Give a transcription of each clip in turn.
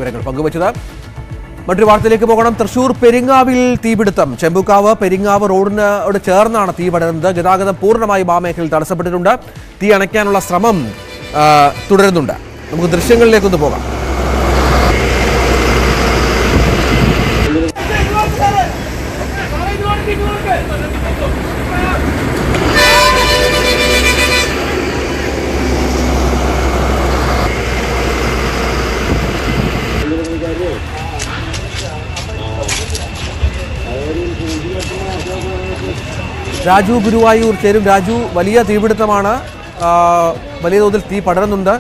വിവരങ്ങൾ പങ്കുവച്ചത്. മറ്റൊരു വാർത്തയിലേക്ക് പോകണം. തൃശൂർ പെരിങ്ങാവിൽ തീപിടുത്തം. ചെമ്പുക്കാവ് പെരിങ്ങാവ് റോഡിനോട് ചേർന്നാണ് തീ പടരുന്നത്. ഗതാഗതം പൂർണ്ണമായും ആ മേഖലയിൽ തടസ്സപ്പെട്ടിട്ടുണ്ട്. തീ അണയ്ക്കാനുള്ള ശ്രമം തുടരുന്നുണ്ട്. നമുക്ക് ദൃശ്യങ്ങളിലേക്കൊന്ന് പോകാം. രാജു ഗുരുവായൂർ ചേരും. രാജു, വലിയ തീപിടുത്തമാണ്. വലിയ തോതിൽ തീ പടരുന്നുണ്ട്.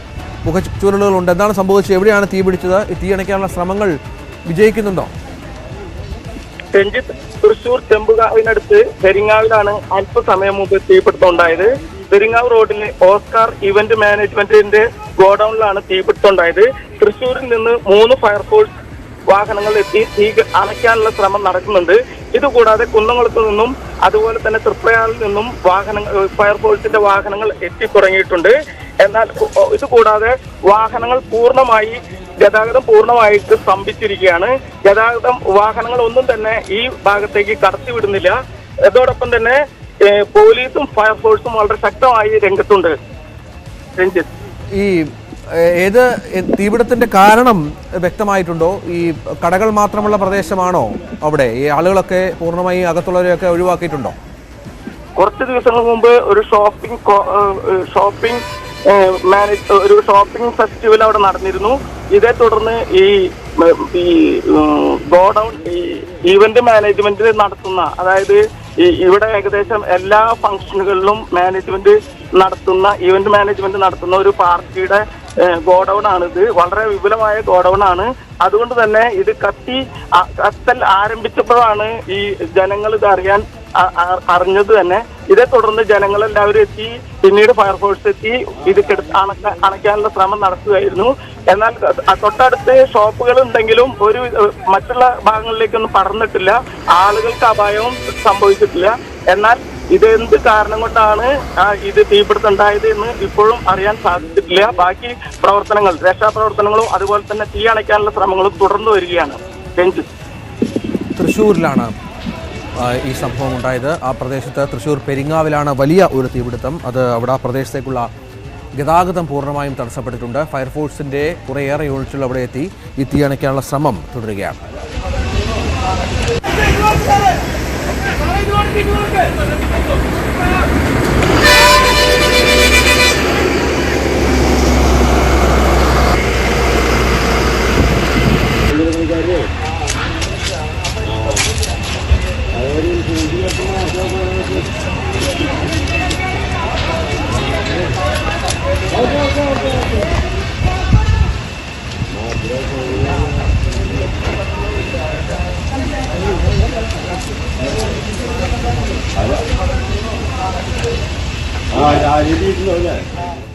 മുഖച്ചുരുളുകളുണ്ട്. എന്താണ് സംഭവിച്ചത്? എവിടെയാണ് തീ പിടിച്ചത്? ഈ തീ അണയ്ക്കാനുള്ള ശ്രമങ്ങൾ വിജയിക്കുന്നുണ്ടോ? രഞ്ജിത്ത്, തൃശൂർ ചെമ്പുകാവിനടുത്ത് പെരിങ്ങാവിലാണ് അല്പസമയം മുമ്പ് തീപിടുത്തം ഉണ്ടായത്. പെരിങ്ങാവ് റോഡിൽ ഓസ്കാർ ഇവന്റ് മാനേജ്മെന്റിന്റെ ഗോഡൌണിലാണ് തീപിടുത്തം ഉണ്ടായത്. തൃശൂരിൽ നിന്ന് 3 ഫയർഫോഴ്സ് വാഹനങ്ങൾ എത്തി തീ അണയ്ക്കാനുള്ള ശ്രമം നടക്കുന്നുണ്ട്. ഇതുകൂടാതെ കുന്നംകുളത്ത് നിന്നും അതുപോലെ തന്നെ തൃപ്രയാറിൽ നിന്നും ഫയർഫോഴ്സിന്റെ വാഹനങ്ങൾ എത്തിത്തുടങ്ങിയിട്ടുണ്ട്. എന്നാൽ ഇതുകൂടാതെ ഗതാഗതം പൂർണ്ണമായിട്ട് സ്തംഭിച്ചിരിക്കുകയാണ്. വാഹനങ്ങൾ ഒന്നും തന്നെ ഈ ഭാഗത്തേക്ക് കടത്തിവിടുന്നില്ല. അതോടൊപ്പം തന്നെ പോലീസും ഫയർഫോഴ്സും വളരെ ശക്തമായി രംഗത്തുണ്ട്. രഞ്ജിത്ത്, ഈ തീപിടുത്തത്തിന്റെ കാരണം വ്യക്തമായിട്ടുണ്ടോ? ഈ കടകൾ മാത്രമുള്ള പ്രദേശമാണോ അവിടെ? ഈ ആളുകളൊക്കെ പൂർണ്ണമായി അകത്തുള്ളവരെയൊക്കെ ഒഴിവാക്കിയിട്ടുണ്ടോ? കുറച്ച് ദിവസങ്ങൾ മുമ്പ് ഒരു ഷോപ്പിംഗ് ഫെസ്റ്റിവൽ അവിടെ നടന്നിരുന്നു. ഇതേ തുടർന്ന് ഈ ഗോഡൌൺ ഈവന്റ് മാനേജ്മെന്റ് നടത്തുന്ന, അതായത് ഇവിടെ ഏകദേശം എല്ലാ ഫംഗ്ഷനുകളിലും ഈവന്റ് മാനേജ്മെന്റ് നടത്തുന്ന ഒരു പാർട്ടിയുടെ ഗോഡൌൺ ആണിത്. വളരെ വിപുലമായ ഗോഡൌൺ ആണ്. അതുകൊണ്ട് തന്നെ ഇത് കത്തൽ ആരംഭിച്ചപ്പോഴാണ് ഈ ജനങ്ങൾ ഇത് അറിഞ്ഞത് തന്നെ. ഇതേ തുടർന്ന് ജനങ്ങളെല്ലാവരും എത്തി, പിന്നീട് ഫയർഫോഴ്സ് എത്തി ഇത് അണയ്ക്കാനുള്ള ശ്രമം നടത്തുകയായിരുന്നു. എന്നാൽ തൊട്ടടുത്ത് ഷോപ്പുകൾ ഉണ്ടെങ്കിലും മറ്റുള്ള ഭാഗങ്ങളിലേക്കൊന്നും പടർന്നിട്ടില്ല. ആളുകൾക്ക് അപായവും സംഭവിച്ചിട്ടില്ല. എന്നാൽ ഇതെന്ത് കാരണം കൊണ്ടാണ് ഇത് തീപിടുത്തം ഉണ്ടായത് എന്ന് ഇപ്പോഴും അറിയാൻ സാധിച്ചിട്ടില്ല. ബാക്കി രക്ഷാപ്രവർത്തനങ്ങളും അതുപോലെ തന്നെ തീ അണയ്ക്കാനുള്ള ശ്രമങ്ങളും തുടർന്നു വരികയാണ്. തൃശ്ശൂരിലാണ് ഈ സംഭവം ഉണ്ടായത്. ആ പ്രദേശത്ത് തൃശ്ശൂർ പെരിങ്ങാവിലാണ് വലിയ ഒരു തീപിടുത്തം. അവിടെ ആ പ്രദേശത്തേക്കുള്ള ഗതാഗതം പൂർണ്ണമായും തടസ്സപ്പെട്ടിട്ടുണ്ട്. ഫയർഫോഴ്സിന്റെ കുറേയേറെ യൂണിറ്റുകൾ അവിടെ എത്തി ഈ തീ അണയ്ക്കാനുള്ള ശ്രമം തുടരുകയാണ്. ആ